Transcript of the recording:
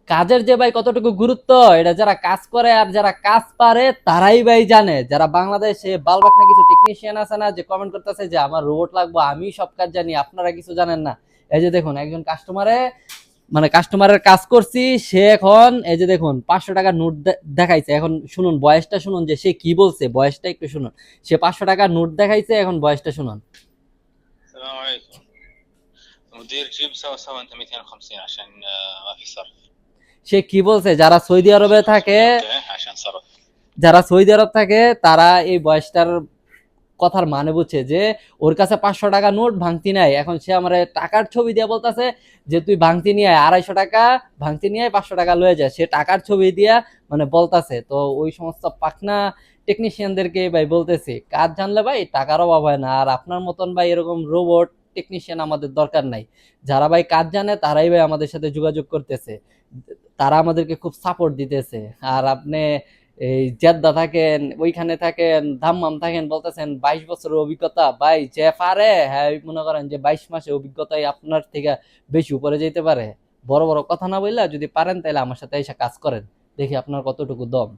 কাজের যে ভাই কতটুকু গুরুত্ব, এটা যারা কাজ করে আর যারা কাজ পারে তারাই ভাই জানে। যারা বাংলাদেশে বালবাকনা কিছু টেকনিশিয়ান আছে না, যে কমেন্ট করতেছে যে আমার রোবট লাগবে, আমি সব কাজ জানি, আপনারা কিছু জানেন না। এই যে দেখুন, একজন কাস্টমারে মানে কাস্টমারের কাজ করছি, সে এখন এই যে দেখুন 500 টাকা নোট দেখাইছে। এখন শুনুন বয়সটা, শুনুন যে সে কি বলছে, বয়সটা একটু শুনুন। সে 500 টাকা নোট দেখাইছে, এখন বয়সটা শুনুন। السلام عليكم. مدير جيب سوا سوا انت 250 عشان ما في صرف. সে কি বলছে, যারা সৌদি আরবে جيب থাকে, 500 اوكي عشان صرف. যারা সৌদি আরব থাকে তারা এই বয়সটার কথার মানে বুঝছে, যে ওর কাছে 500 টাকা নোট ভাঙতি নাই। এখন সে আমার টাকার ছবি দিয়ে বলতেছে যে তুই ভাঙতি নিয়ে আয়, 250 টাকা ভাঙতি নিয়ে 500 টাকা লয়ে যায়। সে টাকার ছবি দিয়া মানে বলতাছে। তো ওই সমস্ত পাকনা টেকনিশিয়ানদেরকে ভাই বলতেছি, কাজ জানলে ভাই টাকার অভাব হয় না। আর আপনার মতন ভাই এরকম রোবট টেকনিশিয়ান আমাদের দরকার নাই। যারা ভাই কাজ জানে তারাই ভাই আমাদের সাথে যোগাযোগ করতেছে, তারা আমাদেরকে খুব সাপোর্ট দিতেছে। আর আপনি এই জেদ্দা থাকেন, ওইখানে থাকেন, দাম্মাম থাকেন, বলতেছেন 22 বছরের অভিজ্ঞতা। ভাই যে পারে হ্যাঁ মনে করেন যে 22 মাসে অভিজ্ঞতাই আপনার থেকে বেশি উপরে যেতে পারে। বড় বড় কথা না বললা যদি পারেন তাহলে আমার সাথে এসে কাজ করেন, দেখি আপনার কতটুকু দম।